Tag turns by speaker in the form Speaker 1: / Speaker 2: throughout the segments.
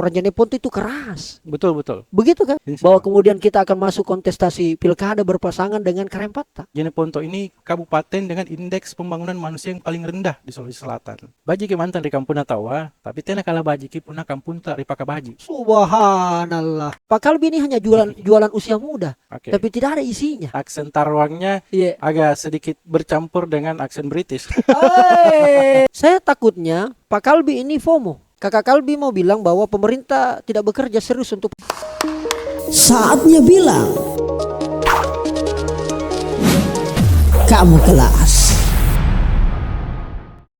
Speaker 1: Orang Jeneponto itu keras.
Speaker 2: Betul, betul.
Speaker 1: Begitu kan?
Speaker 2: Insya
Speaker 1: Bahwa
Speaker 2: Allah.
Speaker 1: kemudian kita akan masuk kontestasi pilkada berpasangan dengan Karempata.
Speaker 2: Jeneponto ini kabupaten dengan indeks pembangunan manusia yang paling rendah di Sulawesi Selatan. Bajiki mantan di kampung tawa, tapi tena kala bajiki punah kampung tak ripaka baji.
Speaker 1: Subhanallah. Pak Kalbi ini hanya jualan usia muda,
Speaker 2: Oke.
Speaker 1: tapi tidak ada isinya.
Speaker 2: Aksen Tarawangnya
Speaker 1: Iya.
Speaker 2: agak sedikit bercampur dengan aksen British.
Speaker 1: Saya takutnya Pak Kalbi ini FOMO. Kakak Kalbi mau bilang bahwa pemerintah tidak bekerja serius untuk.
Speaker 3: Saatnya bilang kamu kelas.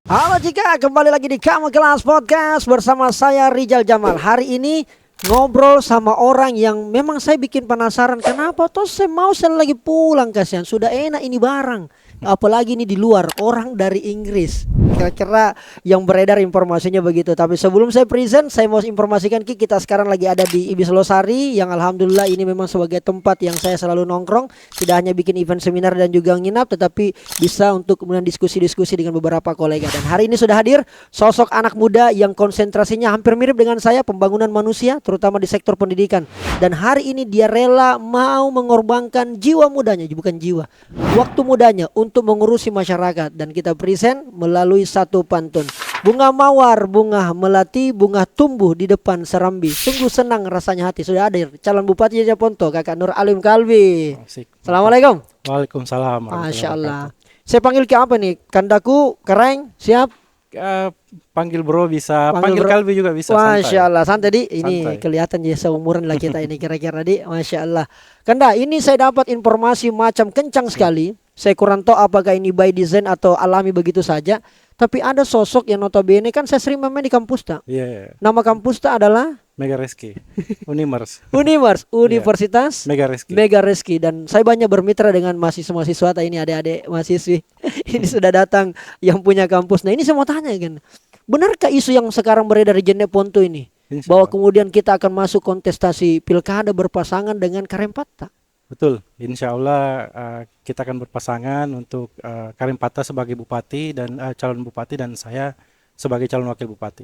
Speaker 1: Halo Cika, kembali lagi di Kamu Kelas Podcast bersama saya Rijal Jamal. Hari ini ngobrol sama orang yang memang saya bikin penasaran. Kenapa toh saya lagi pulang, kasihan. Sudah enak ini barang. Apalagi ini di luar, orang dari Inggris. Kira-kira yang beredar informasinya begitu. Tapi sebelum saya present, saya mau informasikan kita sekarang lagi ada di Ibis Losari, yang alhamdulillah ini memang sebagai tempat yang saya selalu nongkrong. Tidak hanya bikin event seminar dan juga nginap, tetapi bisa untuk kemudian diskusi-diskusi dengan beberapa kolega. Dan hari ini sudah hadir sosok anak muda yang konsentrasinya hampir mirip dengan saya, pembangunan manusia, terutama di sektor pendidikan. Dan hari ini dia rela mau mengorbankan jiwa mudanya, bukan jiwa, waktu mudanya untuk mengurusi masyarakat. Dan kita present melalui satu pantun. Bunga mawar, bunga melati, bunga tumbuh di depan serambi. Sungguh senang rasanya hati. Sudah hadir calon Bupati Jeneponto, Kakak Nur Alim Kalbi.
Speaker 2: Asik.
Speaker 1: Assalamualaikum.
Speaker 2: Waalaikumsalam.
Speaker 1: Masya Allah. Saya panggil ke apa nih? Kandaku, Kereng, siap?
Speaker 2: Panggil bro bisa,
Speaker 1: Panggil
Speaker 2: panggil
Speaker 1: bro.
Speaker 2: Kalbi juga bisa.
Speaker 1: Masya Allah, santai di. Ini
Speaker 2: Santai.
Speaker 1: kelihatan ya seumuran lah kita ini kira-kira di. Masya Allah. Kanda, ini saya dapat informasi macam kencang sekali. Saya kurang tahu apakah ini by design atau alami begitu saja. Tapi ada sosok yang notabene kan saya sering main di kampus tak.
Speaker 2: Iya.
Speaker 1: Nama kampus tak adalah
Speaker 2: Mega Reski. Unimers.
Speaker 1: Unimers, Universitas
Speaker 2: Mega Reski.
Speaker 1: Mega Reski. Dan saya banyak bermitra dengan mahasiswa-mahasiswa ini, adik-adik mahasiswi. Ini sudah datang yang punya kampus. Nah ini saya mau tanya kan, benarkah isu yang sekarang beredar di Jeneponto ini,
Speaker 2: Insya
Speaker 1: bahwa
Speaker 2: Allah.
Speaker 1: kemudian kita akan masuk kontestasi pilkada berpasangan dengan Karempata?
Speaker 2: Betul, insya Allah kita akan berpasangan untuk Karempata sebagai bupati dan calon bupati, dan saya sebagai calon wakil bupati.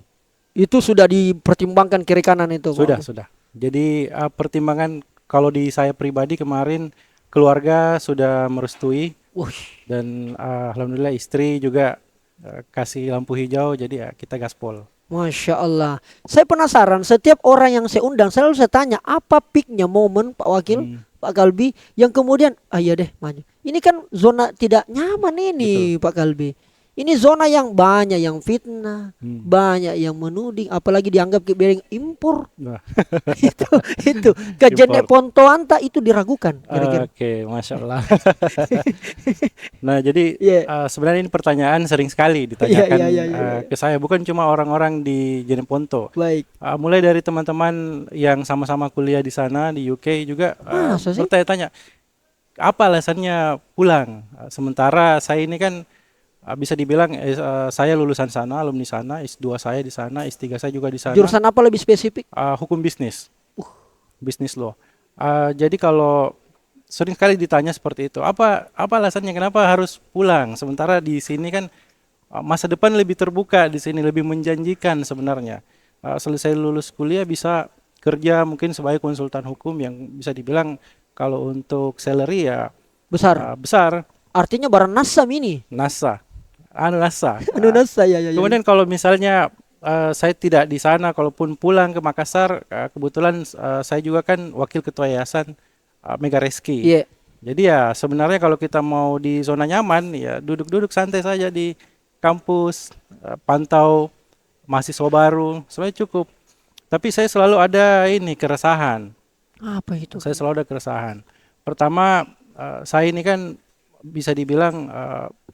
Speaker 1: Itu sudah dipertimbangkan kiri kanan itu?
Speaker 2: Sudah. Jadi pertimbangan kalau di saya pribadi kemarin keluarga sudah merestui, dan alhamdulillah istri juga kasih lampu hijau, jadi kita gaspol.
Speaker 1: Masya Allah. Saya penasaran, setiap orang yang saya undang selalu saya tanya, apa peaknya momen Pak Wakil, Pak Kalbi, yang kemudian iya deh maju. Ini kan zona tidak nyaman ini. Betul. Pak Kalbi. Ini zona yang banyak yang fitnah, banyak yang menuding, apalagi dianggap kebiring impor.
Speaker 2: Nah.
Speaker 1: itu ke Jeneponto anta itu diragukan kira-kira.
Speaker 2: Oke, Masya Allah. Nah jadi sebenarnya ini pertanyaan sering sekali ditanyakan ke saya, bukan cuma orang-orang di Jeneponto.
Speaker 1: Baik.
Speaker 2: Mulai dari teman-teman yang sama-sama kuliah di sana di UK juga bertanya-tanya apa alasannya pulang. Sementara saya ini kan bisa dibilang saya lulusan sana, alumni sana, S2 saya di sana, S3 saya juga di sana.
Speaker 1: Jurusan apa lebih spesifik?
Speaker 2: Hukum bisnis. Bisnis law. Jadi kalau sering sekali ditanya seperti itu, apa alasannya kenapa harus pulang? Sementara di sini kan masa depan lebih terbuka, di sini lebih menjanjikan sebenarnya. Selesai lulus kuliah bisa kerja mungkin sebagai konsultan hukum yang bisa dibilang kalau untuk salary ya besar.
Speaker 1: Artinya barang NASA ini.
Speaker 2: NASA.
Speaker 1: Ya.
Speaker 2: Kemudian kalau misalnya saya tidak di sana, kalaupun pulang ke Makassar, kebetulan saya juga kan wakil ketua yayasan Mega Reski.
Speaker 1: Yeah.
Speaker 2: Jadi ya sebenarnya kalau kita mau di zona nyaman, ya duduk-duduk santai saja di kampus, pantau mahasiswa baru, sebenarnya cukup. Tapi saya selalu ada keresahan.
Speaker 1: Apa itu?
Speaker 2: Saya selalu ada keresahan. Pertama, saya ini kan bisa dibilang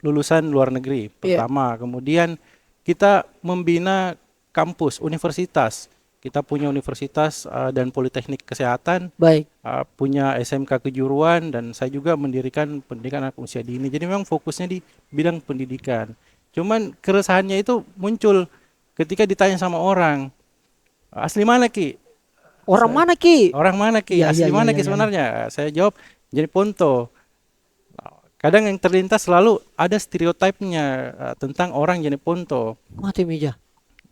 Speaker 2: lulusan luar negeri pertama. Kemudian kita membina kampus, universitas. Kita punya universitas dan politeknik kesehatan.
Speaker 1: Baik.
Speaker 2: Punya SMK kejuruan, dan saya juga mendirikan pendidikan anak usia dini. Jadi memang fokusnya di bidang pendidikan. Cuman keresahannya itu muncul ketika ditanya sama orang, asli mana Ki?
Speaker 1: Orang mana Ki?
Speaker 2: Asli mana Ki sebenarnya? Saya jawab Jeneponto. Kadang yang terlintas selalu ada stereotipnya tentang orang Jeneponto.
Speaker 1: Mati meja.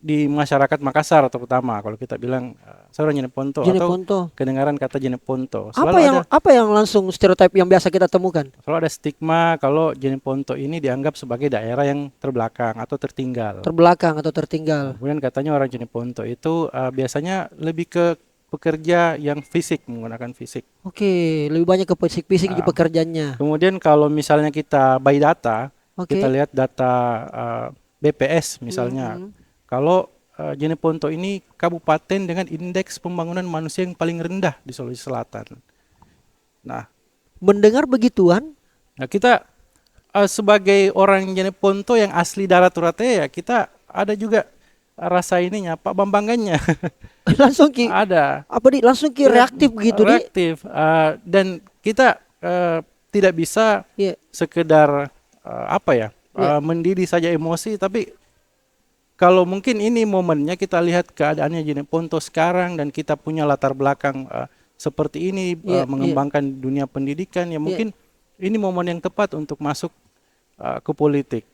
Speaker 2: di masyarakat Makassar terutama kalau kita bilang saya orang Jeneponto atau
Speaker 1: Jeneponto.
Speaker 2: kedengaran kata Jeneponto
Speaker 1: Apa yang langsung stereotip yang biasa kita temukan?
Speaker 2: selalu ada stigma kalau Jeneponto ini dianggap sebagai daerah yang terbelakang atau tertinggal.
Speaker 1: Terbelakang atau tertinggal.
Speaker 2: Kemudian katanya orang Jeneponto itu biasanya lebih ke pekerja yang fisik, menggunakan fisik.
Speaker 1: Oke, lebih banyak ke fisik-fisik di
Speaker 2: Ah.
Speaker 1: pekerjaannya.
Speaker 2: Kemudian kalau misalnya kita by data,
Speaker 1: Oke.
Speaker 2: kita lihat data BPS misalnya.
Speaker 1: Mhm.
Speaker 2: Kalau Jeneponto ini kabupaten dengan indeks pembangunan manusia yang paling rendah di Sulawesi Selatan. Nah,
Speaker 1: Mendengar begituan,
Speaker 2: kita sebagai orang Jeneponto yang asli Daraturate ya kita ada juga rasa ininya, Pak banggannya.
Speaker 1: langsung ki
Speaker 2: Ada.
Speaker 1: langsung ki reaktif gitu di.
Speaker 2: Reaktif. Dan kita tidak bisa
Speaker 1: Iya.
Speaker 2: sekedar apa ya,
Speaker 1: Iya.
Speaker 2: mendidih saja emosi, tapi kalau mungkin ini momennya kita lihat keadaannya Jeneponto sekarang dan kita punya latar belakang seperti ini
Speaker 1: Iya,
Speaker 2: mengembangkan dunia pendidikan ya mungkin ini momen yang tepat untuk masuk ke politik.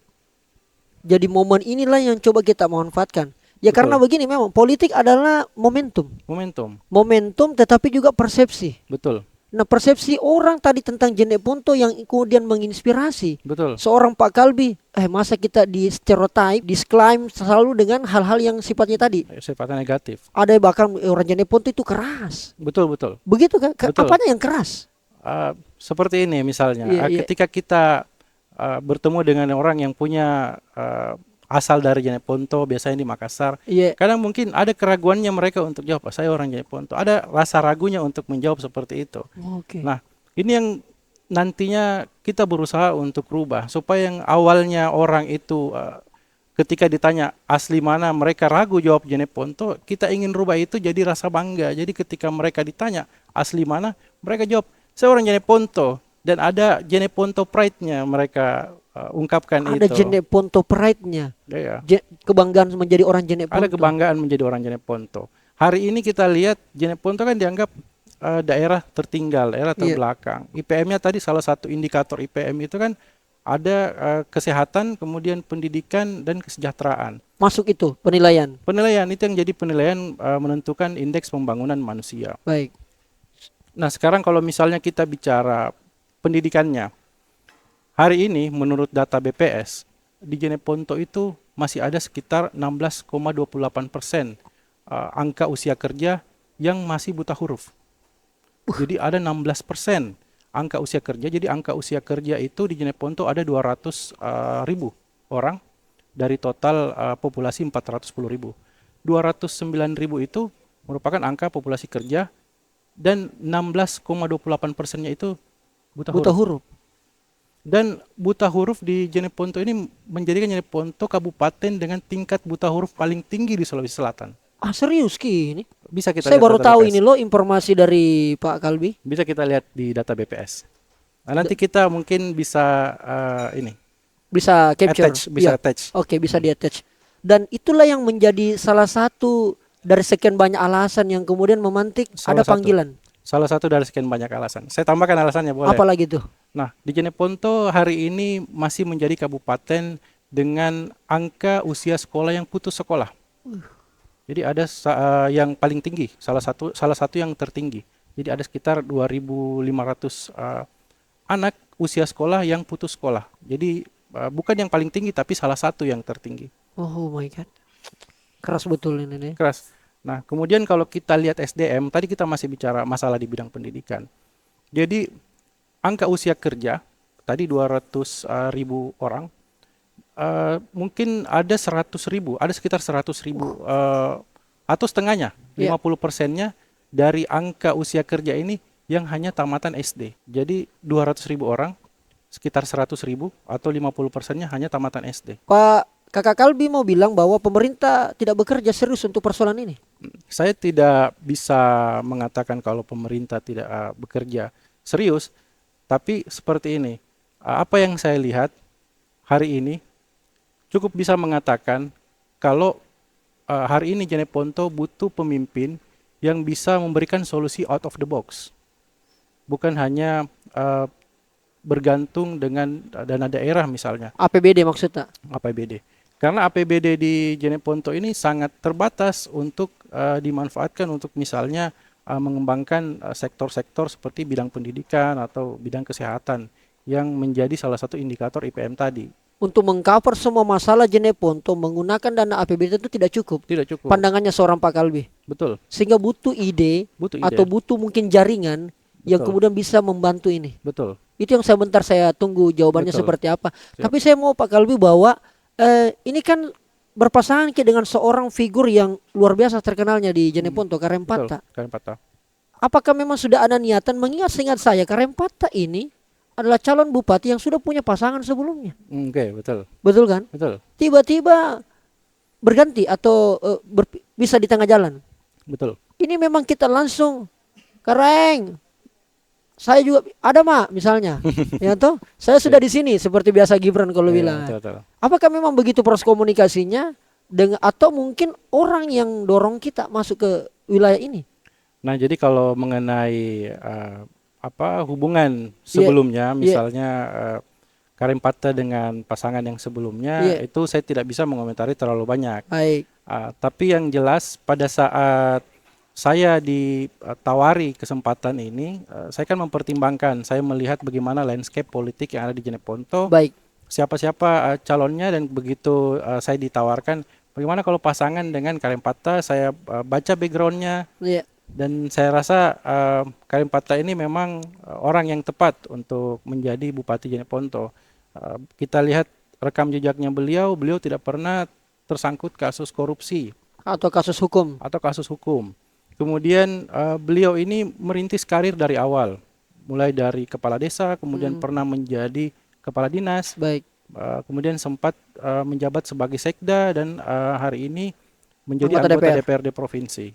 Speaker 1: Jadi momen inilah yang coba kita manfaatkan. Ya
Speaker 2: Betul.
Speaker 1: karena begini memang politik adalah momentum.
Speaker 2: Momentum.
Speaker 1: Momentum tetapi juga persepsi.
Speaker 2: Betul.
Speaker 1: Nah, persepsi orang tadi tentang Jeneponto yang kemudian menginspirasi
Speaker 2: Betul.
Speaker 1: seorang Pak Kalbi. Masa kita di stereotype, disclaim selalu dengan hal-hal yang sifatnya tadi.
Speaker 2: Sifatnya negatif.
Speaker 1: Ada yang bahkan orang Jeneponto itu keras.
Speaker 2: Betul, betul.
Speaker 1: Begitu kan?
Speaker 2: Betul.
Speaker 1: Apanya yang keras?
Speaker 2: Seperti ini misalnya,
Speaker 1: Iya, iya.
Speaker 2: ketika kita bertemu dengan orang yang punya asal dari Jeneponto, biasanya di Makassar,
Speaker 1: Iya.
Speaker 2: kadang mungkin ada keraguannya mereka untuk jawab, saya orang Jeneponto. Ada rasa ragunya untuk menjawab seperti itu.
Speaker 1: Oke.
Speaker 2: Nah, ini yang nantinya kita berusaha untuk rubah supaya yang awalnya orang itu ketika ditanya asli mana mereka ragu jawab Jeneponto, kita ingin rubah itu jadi rasa bangga. Jadi ketika mereka ditanya asli mana, mereka jawab saya orang Jeneponto dan ada Jeneponto pride-nya mereka ungkapkan
Speaker 1: Ada
Speaker 2: itu.
Speaker 1: Jeneponto pride-nya.
Speaker 2: Iya.
Speaker 1: Kebanggaan menjadi orang Jeneponto.
Speaker 2: Ada kebanggaan menjadi orang Jeneponto. Hari ini kita lihat Jeneponto kan dianggap daerah tertinggal, daerah
Speaker 1: Iya.
Speaker 2: terbelakang. IPM-nya tadi salah satu indikator IPM itu kan ada kesehatan, kemudian pendidikan dan kesejahteraan.
Speaker 1: Masuk itu penilaian.
Speaker 2: Penilaian itu yang jadi penilaian menentukan indeks pembangunan manusia.
Speaker 1: Baik.
Speaker 2: Nah, sekarang kalau misalnya kita bicara pendidikannya, hari ini menurut data BPS di Jeneponto itu masih ada sekitar 16,28% angka usia kerja yang masih buta huruf. Jadi ada 16% angka usia kerja. Jadi angka usia kerja itu di Jeneponto ada 200.000 orang dari total populasi 410.000. 209.000 itu merupakan angka populasi kerja dan 16,28%-nya itu buta
Speaker 1: Buta
Speaker 2: huruf.
Speaker 1: huruf.
Speaker 2: Dan buta huruf di Jeneponto ini menjadikan Jeneponto kabupaten dengan tingkat buta huruf paling tinggi di Sulawesi Selatan.
Speaker 1: Serius ki ini?
Speaker 2: Bisa kita
Speaker 1: Saya
Speaker 2: lihat
Speaker 1: baru
Speaker 2: data
Speaker 1: tahu
Speaker 2: BPS.
Speaker 1: ini loh informasi dari Pak Kalbi.
Speaker 2: Bisa kita lihat di data BPS. Nah, nanti kita mungkin bisa ini
Speaker 1: Bisa capture.
Speaker 2: attach, bisa
Speaker 1: Iya.
Speaker 2: attach.
Speaker 1: Oke, bisa di-attach. Dan itulah yang menjadi salah satu dari sekian banyak alasan yang kemudian memantik
Speaker 2: Salah
Speaker 1: ada
Speaker 2: satu.
Speaker 1: panggilan.
Speaker 2: Salah satu dari sekian banyak alasan. Saya tambahkan alasannya boleh.
Speaker 1: Apalagi tuh?
Speaker 2: Nah, di Jeneponto hari ini masih menjadi kabupaten dengan angka usia sekolah yang putus sekolah. Jadi ada yang paling tinggi, salah satu yang tertinggi. Jadi ada sekitar 2.500 anak usia sekolah yang putus sekolah. Jadi bukan yang paling tinggi tapi salah satu yang tertinggi.
Speaker 1: Oh my god. Keras betul ini nih.
Speaker 2: Keras. Nah, kemudian kalau kita lihat SDM, tadi kita masih bicara masalah di bidang pendidikan. Jadi angka usia kerja tadi 200.000 orang, mungkin ada 100.000, ada sekitar 100.000 atau setengahnya,
Speaker 1: Iya.
Speaker 2: 50%-nya dari angka usia kerja ini yang hanya tamatan SD. Jadi 200.000 orang, sekitar 100.000 atau 50%-nya hanya tamatan SD.
Speaker 1: Pak Kakak Kalbi mau bilang bahwa pemerintah tidak bekerja serius untuk persoalan ini.
Speaker 2: Saya tidak bisa mengatakan kalau pemerintah tidak bekerja serius, tapi seperti ini. Apa yang saya lihat hari ini cukup bisa mengatakan kalau hari ini Jeneponto butuh pemimpin yang bisa memberikan solusi out of the box. Bukan hanya bergantung dengan dana daerah misalnya,
Speaker 1: APBD maksudnya.
Speaker 2: APBD. Karena APBD di Jeneponto ini sangat terbatas untuk dimanfaatkan untuk misalnya mengembangkan sektor-sektor seperti bidang pendidikan atau bidang kesehatan yang menjadi salah satu indikator IPM tadi.
Speaker 1: Untuk mengcover semua masalah Jeneponto menggunakan dana APBD itu tidak cukup.
Speaker 2: Tidak cukup.
Speaker 1: Pandangannya seorang Pak Kalbi.
Speaker 2: Betul.
Speaker 1: Sehingga butuh ide,
Speaker 2: Butuh ide.
Speaker 1: atau butuh mungkin jaringan yang
Speaker 2: Betul.
Speaker 1: kemudian bisa membantu ini.
Speaker 2: Betul.
Speaker 1: Itu yang sebentar saya tunggu jawabannya
Speaker 2: Betul.
Speaker 1: seperti apa.
Speaker 2: Siap.
Speaker 1: Tapi saya mau Pak Kalbi bahwa ini kan berpasangan dengan seorang figur yang luar biasa terkenalnya di Jeneponto, Karempata.
Speaker 2: Betul. Karempata.
Speaker 1: Apakah memang sudah ada niatan mengingat seingat saya Karempata ini adalah calon bupati yang sudah punya pasangan sebelumnya.
Speaker 2: Oke, betul.
Speaker 1: Betul kan?
Speaker 2: Betul.
Speaker 1: Tiba-tiba berganti atau bisa di tengah jalan.
Speaker 2: Betul.
Speaker 1: Ini memang kita langsung Kareng. Saya juga ada Mak misalnya. Ya toh? Saya sudah di sini seperti biasa Gibran kalau
Speaker 2: Iya,
Speaker 1: bilang.
Speaker 2: betul.
Speaker 1: Apakah memang begitu proses komunikasinya dengan atau mungkin orang yang dorong kita masuk ke wilayah ini?
Speaker 2: Nah, jadi kalau mengenai hubungan sebelumnya, misalnya Karempata dengan pasangan yang sebelumnya, itu saya tidak bisa mengomentari terlalu banyak.
Speaker 1: Baik.
Speaker 2: Tapi yang jelas pada saat saya ditawari kesempatan ini, saya kan mempertimbangkan, saya melihat bagaimana landscape politik yang ada di Jeneponto,
Speaker 1: Baik.
Speaker 2: siapa-siapa calonnya, dan begitu saya ditawarkan, bagaimana kalau pasangan dengan Karempata, saya baca backgroundnya,
Speaker 1: Iya.
Speaker 2: dan saya rasa Karempata ini memang orang yang tepat untuk menjadi Bupati Jeneponto. Kita lihat rekam jejaknya beliau tidak pernah tersangkut kasus korupsi
Speaker 1: Atau kasus hukum.
Speaker 2: Kemudian beliau ini merintis karir dari awal, mulai dari kepala desa, kemudian pernah menjadi kepala dinas,
Speaker 1: Baik.
Speaker 2: kemudian sempat menjabat sebagai sekda, dan hari ini menjadi
Speaker 1: Anggota
Speaker 2: anggota
Speaker 1: DPR.
Speaker 2: DPRD provinsi.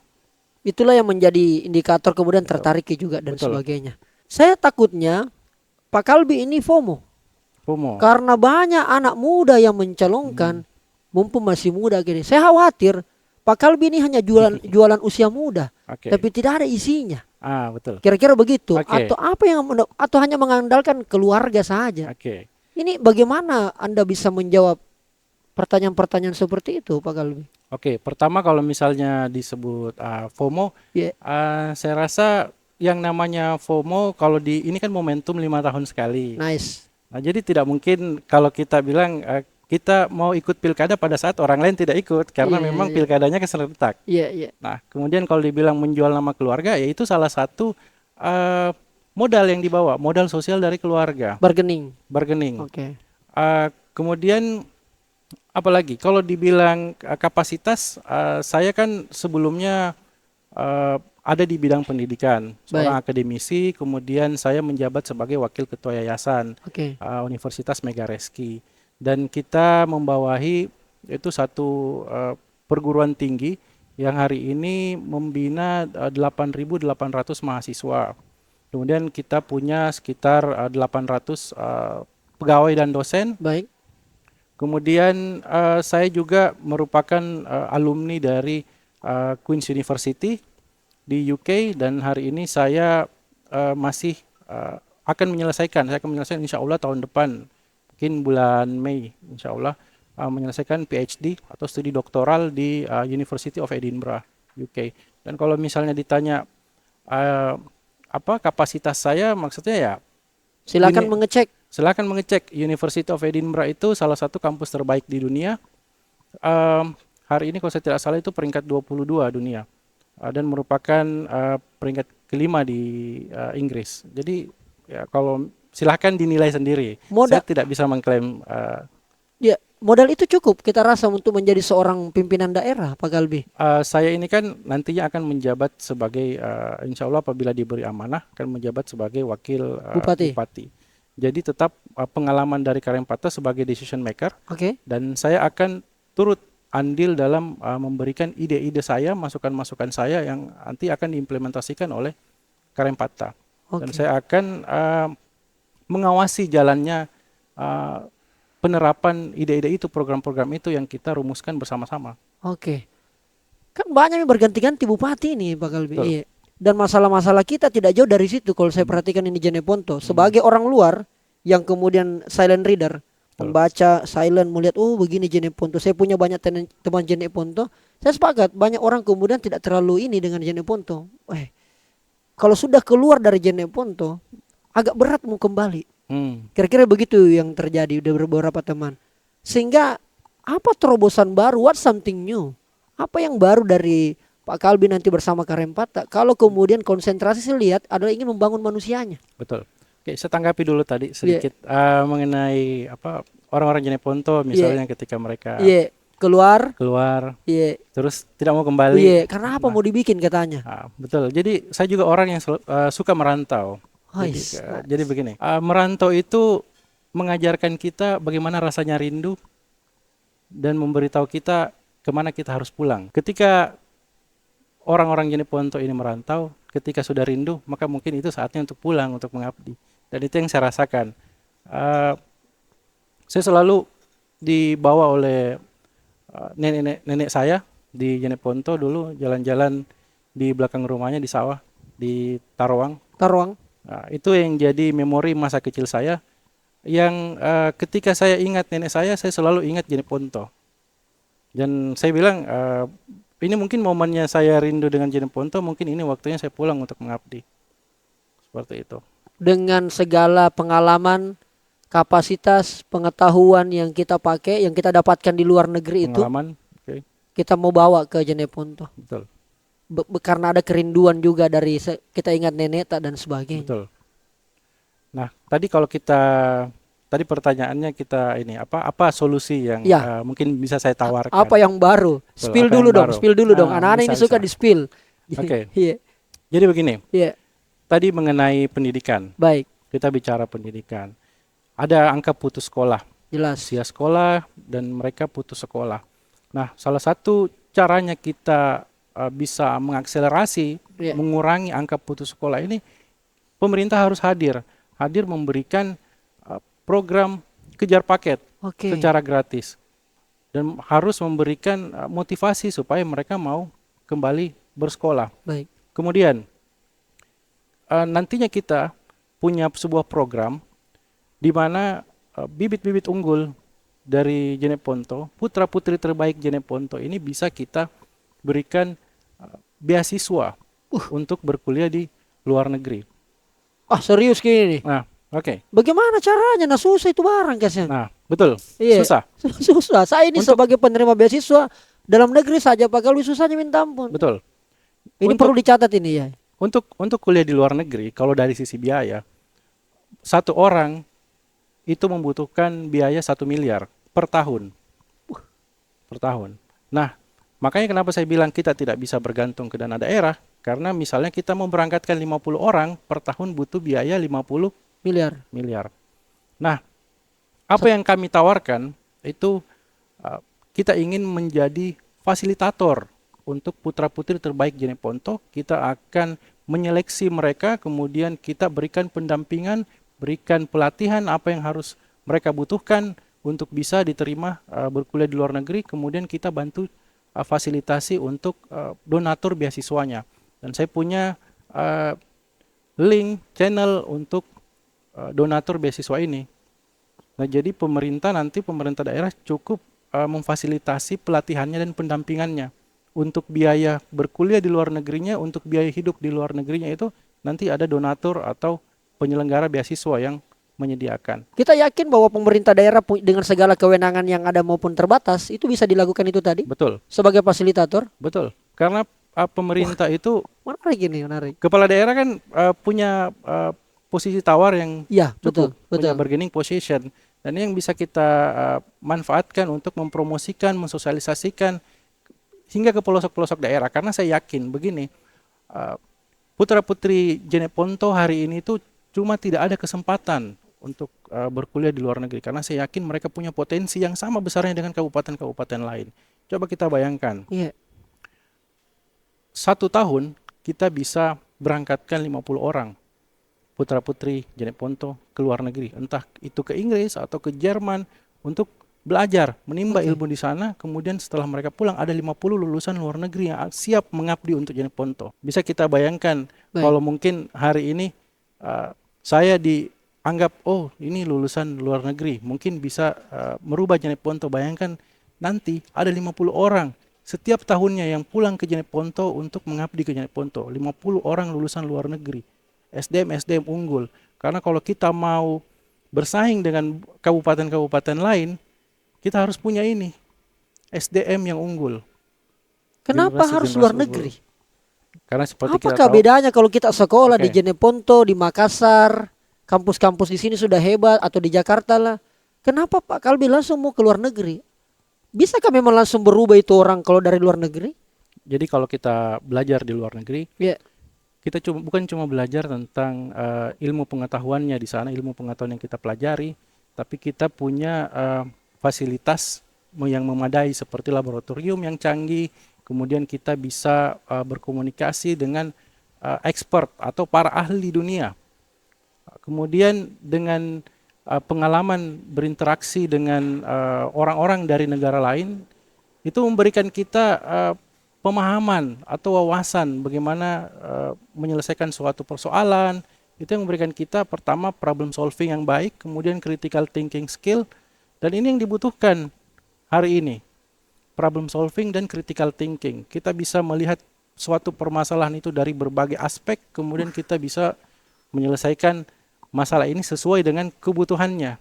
Speaker 1: Itulah yang menjadi indikator kemudian tertarik juga dan
Speaker 2: Betul.
Speaker 1: sebagainya. Saya takutnya Pak Kalbi ini FOMO. Karena banyak anak muda yang mencalonkan mumpung masih muda gini. Saya khawatir Pak Kalbi ini hanya jualan usia muda,
Speaker 2: Oke.
Speaker 1: tapi tidak ada isinya.
Speaker 2: Betul.
Speaker 1: Kira-kira begitu.
Speaker 2: Oke.
Speaker 1: Atau apa yang atau hanya mengandalkan keluarga saja.
Speaker 2: Oke.
Speaker 1: Ini bagaimana Anda bisa menjawab pertanyaan-pertanyaan seperti itu, Pak Kalbi?
Speaker 2: Oke, pertama kalau misalnya disebut FOMO,
Speaker 1: Yeah.
Speaker 2: Saya rasa yang namanya FOMO kalau ini kan momentum 5 tahun sekali.
Speaker 1: Nice.
Speaker 2: Nah, jadi tidak mungkin kalau kita bilang kita mau ikut pilkada pada saat orang lain tidak ikut, karena
Speaker 1: Iya,
Speaker 2: memang
Speaker 1: iya.
Speaker 2: pilkadanya keserentak.
Speaker 1: Iya, iya.
Speaker 2: Nah, kemudian kalau dibilang menjual nama keluarga, ya itu salah satu modal yang dibawa, modal sosial dari keluarga,
Speaker 1: Bargaining.
Speaker 2: bargaining.
Speaker 1: Oke.
Speaker 2: Kemudian apalagi kalau dibilang kapasitas, saya kan sebelumnya ada di bidang pendidikan, seorang akademisi, kemudian saya menjabat sebagai wakil ketua yayasan
Speaker 1: Oke.
Speaker 2: Universitas Megareski, dan kita membawahi itu satu perguruan tinggi yang hari ini membina 8.800 mahasiswa. Kemudian kita punya sekitar 800 pegawai dan dosen.
Speaker 1: Baik.
Speaker 2: Kemudian saya juga merupakan alumni dari Queen's University di UK, dan hari ini saya masih akan menyelesaikan insya Allah tahun depan, mungkin bulan Mei insya Allah, menyelesaikan PhD atau studi doktoral di University of Edinburgh, UK. Dan kalau misalnya ditanya apa kapasitas saya, maksudnya ya
Speaker 1: Silakan mengecek.
Speaker 2: silakan mengecek. University of Edinburgh itu salah satu kampus terbaik di dunia. Hari ini kalau saya tidak salah itu peringkat 22 dunia, dan merupakan peringkat kelima di Inggris. Jadi ya kalau silakan dinilai sendiri. Saya tidak bisa mengklaim.
Speaker 1: Ya, modal itu cukup kita rasa untuk menjadi seorang pimpinan daerah, Pak Kalbi.
Speaker 2: Saya ini kan nantinya akan menjabat sebagai, insya Allah apabila diberi amanah, akan menjabat sebagai wakil bupati. Jadi tetap pengalaman dari Karempata sebagai decision maker.
Speaker 1: Oke.
Speaker 2: Dan saya akan turut andil dalam memberikan ide-ide saya, masukan-masukan saya yang nanti akan diimplementasikan oleh Karempata. Dan saya akan mengawasi jalannya penerapan ide-ide itu, program-program itu yang kita rumuskan bersama-sama.
Speaker 1: Oke. Kan banyak yang berganti-ganti bupati ini, Pak Kalbi. Iya. Dan masalah-masalah kita tidak jauh dari situ kalau saya perhatikan ini Jeneponto. Sebagai orang luar yang kemudian silent reader, membaca silent, melihat oh begini Jeneponto. Saya punya banyak teman Jeneponto. Saya sepakat banyak orang kemudian tidak terlalu ini dengan Jeneponto. Kalau sudah keluar dari Jeneponto agak berat mau kembali. Kira-kira begitu yang terjadi dari beberapa teman. Sehingga apa terobosan baru? What something new? Apa yang baru dari Pak Kalbi nanti bersama Karempata? Kalau kemudian konsentrasi saya lihat adalah ingin membangun manusianya.
Speaker 2: Betul. Oke, saya tanggapi dulu tadi sedikit mengenai apa orang-orang Jeneponto misalnya ketika mereka
Speaker 1: keluar,
Speaker 2: terus tidak mau kembali.
Speaker 1: karena apa mau dibikin katanya?
Speaker 2: Betul. Jadi saya juga orang yang suka merantau. Jadi begini, merantau itu mengajarkan kita bagaimana rasanya rindu dan memberitahu kita kemana kita harus pulang. Ketika orang-orang Jeneponto ini merantau, ketika sudah rindu, maka mungkin itu saatnya untuk pulang, untuk mengabdi. Dan itu yang saya rasakan. Saya selalu dibawa oleh nenek saya di Jeneponto dulu jalan-jalan di belakang rumahnya di sawah di Taruang. Nah, itu yang jadi memori masa kecil saya. Yang ketika saya ingat nenek saya selalu ingat Jeneponto. Dan saya bilang ini mungkin momennya saya rindu dengan Jeneponto, mungkin ini waktunya saya pulang untuk mengabdi. Seperti itu.
Speaker 1: Dengan segala pengalaman, kapasitas, pengetahuan yang kita pakai, yang kita dapatkan di luar negeri
Speaker 2: pengalaman,
Speaker 1: itu, kita mau bawa ke Jeneponto.
Speaker 2: Betul.
Speaker 1: Karena ada kerinduan juga dari kita ingat nenek dan sebagainya.
Speaker 2: Betul. Nah, tadi tadi pertanyaannya kita ini apa solusi yang mungkin bisa saya tawarkan?
Speaker 1: Apa yang baru? Spill dulu dong. Anak-anak ini suka di-spill.
Speaker 2: Oke. Jadi begini. Tadi mengenai pendidikan.
Speaker 1: Baik.
Speaker 2: Kita bicara pendidikan. Ada angka putus sekolah.
Speaker 1: Jelas.
Speaker 2: Usia sekolah dan mereka putus sekolah. Nah, salah satu caranya kita bisa mengakselerasi, mengurangi angka putus sekolah ini, pemerintah harus hadir memberikan program kejar paket secara gratis dan harus memberikan motivasi supaya mereka mau kembali bersekolah.
Speaker 1: Baik.
Speaker 2: Kemudian nantinya kita punya sebuah program di mana bibit-bibit unggul dari Jeneponto, putra-putri terbaik Jeneponto ini bisa kita berikan beasiswa untuk berkuliah di luar negeri.
Speaker 1: Serius gini nih?
Speaker 2: Nah, oke.
Speaker 1: Bagaimana caranya? Nah, susah itu barang kasihan.
Speaker 2: Nah, betul. Susah.
Speaker 1: Susah. Saya ini sebagai penerima beasiswa dalam negeri saja Pak Kalbi susahnya minta ampun.
Speaker 2: Betul.
Speaker 1: Ini perlu dicatat ini ya.
Speaker 2: Untuk kuliah di luar negeri, kalau dari sisi biaya, satu orang itu membutuhkan biaya 1 miliar per tahun. Per tahun. Nah, makanya kenapa saya bilang kita tidak bisa bergantung ke dana daerah, karena misalnya kita mau berangkatkan 50 orang per tahun butuh biaya 50 miliar. Nah, apa yang kami tawarkan itu kita ingin menjadi fasilitator untuk putra-putri terbaik Jeneponto. Kita akan menyeleksi mereka, kemudian kita berikan pendampingan, berikan pelatihan apa yang harus mereka butuhkan untuk bisa diterima berkuliah di luar negeri, kemudian kita bantu fasilitasi untuk donatur beasiswanya. Dan saya punya link channel untuk donatur beasiswa ini. Nah, jadi pemerintah daerah cukup memfasilitasi pelatihannya dan pendampingannya. Untuk biaya berkuliah di luar negerinya, untuk biaya hidup di luar negerinya itu nanti ada donatur atau penyelenggara beasiswa yang menyediakan.
Speaker 1: Kita yakin bahwa pemerintah daerah dengan segala kewenangan yang ada maupun terbatas itu bisa dilakukan itu tadi?
Speaker 2: Betul.
Speaker 1: Sebagai fasilitator?
Speaker 2: Betul. Karena pemerintah itu
Speaker 1: menarik.
Speaker 2: Kepala daerah kan punya posisi tawar yang cukup, punya bargaining position, dan yang bisa kita manfaatkan untuk mempromosikan, mensosialisasikan hingga ke pelosok-pelosok daerah. Karena saya yakin begini, putra-putri Jeneponto hari ini itu cuma tidak ada kesempatan untuk berkuliah di luar negeri, karena saya yakin mereka punya potensi yang sama besarnya dengan kabupaten-kabupaten lain. Coba kita bayangkan, 1 tahun kita bisa berangkatkan 50 orang putra-putri Jeneponto ke luar negeri, entah itu ke Inggris atau ke Jerman untuk belajar, menimba ilmu di sana. Kemudian setelah mereka pulang ada 50 lulusan luar negeri yang siap mengabdi untuk Jeneponto. Bisa kita bayangkan kalau mungkin hari ini saya anggap oh ini lulusan luar negeri mungkin bisa merubah Jeneponto. Bayangkan nanti ada 50 orang setiap tahunnya yang pulang ke Jeneponto untuk mengabdi ke Jeneponto. 50 orang lulusan luar negeri. SDM unggul. Karena kalau kita mau bersaing dengan kabupaten-kabupaten lain, kita harus punya ini SDM yang unggul.
Speaker 1: Kenapa harus luar
Speaker 2: unggul.
Speaker 1: negeri?
Speaker 2: Karena seperti kita
Speaker 1: Apakah
Speaker 2: tahu,
Speaker 1: bedanya kalau kita sekolah di
Speaker 2: Oke.
Speaker 1: Jeneponto, di Makassar, kampus-kampus di sini sudah hebat, atau di Jakarta lah. Kenapa Pak Kalbi langsung mau ke luar negeri? Bisakah memang langsung berubah itu orang kalau dari luar negeri?
Speaker 2: jadi kalau kita belajar di luar negeri,
Speaker 1: Ya,
Speaker 2: kita bukan cuma belajar tentang ilmu pengetahuannya di sana, ilmu pengetahuan yang kita pelajari, tapi kita punya fasilitas yang memadai seperti laboratorium yang canggih, kemudian kita bisa berkomunikasi dengan expert atau para ahli dunia. Kemudian dengan pengalaman berinteraksi dengan orang-orang dari negara lain, itu memberikan kita pemahaman atau wawasan bagaimana menyelesaikan suatu persoalan. Itu yang memberikan kita pertama problem solving yang baik, kemudian critical thinking skill, dan ini yang dibutuhkan hari ini, problem solving dan critical thinking. Kita bisa melihat suatu permasalahan itu dari berbagai aspek, kemudian kita bisa menyelesaikan masalah ini sesuai dengan kebutuhannya.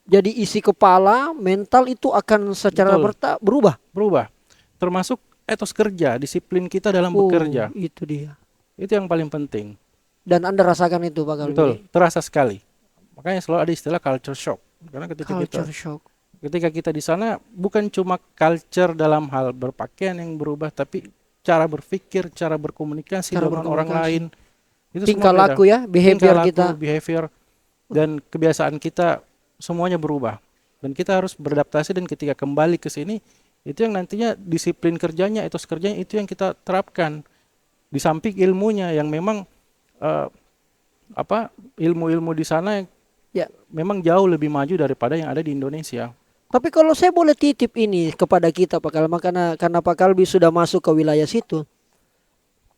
Speaker 1: jadi isi kepala, mental itu akan secara
Speaker 2: Betul. Berubah. Termasuk etos kerja, disiplin kita dalam bekerja.
Speaker 1: Itu dia.
Speaker 2: Itu yang paling penting.
Speaker 1: Dan Anda rasakan itu Pak Kalbi?
Speaker 2: Betul, terasa sekali. Makanya selalu ada istilah culture shock. Karena
Speaker 1: Culture shock.
Speaker 2: ketika kita di sana bukan cuma culture dalam hal berpakaian yang berubah, tapi cara berpikir, cara berkomunikasi
Speaker 1: Cara
Speaker 2: dengan orang
Speaker 1: berkomunikasi.
Speaker 2: lain. Itu
Speaker 1: Tingkah
Speaker 2: semua beda.
Speaker 1: laku ya, behavior
Speaker 2: Tingkah laku,
Speaker 1: kita.
Speaker 2: behavior, dan kebiasaan kita semuanya berubah. Dan kita harus beradaptasi, dan ketika kembali ke sini, itu yang nantinya disiplin kerjanya, etos kerjanya itu yang kita terapkan. Di samping ilmunya yang memang ilmu-ilmu di sana
Speaker 1: Ya.
Speaker 2: memang jauh lebih maju daripada yang ada di Indonesia.
Speaker 1: Tapi kalau saya boleh titip ini kepada kita Pak Kalbi, karena Pak Kalbi sudah masuk ke wilayah situ,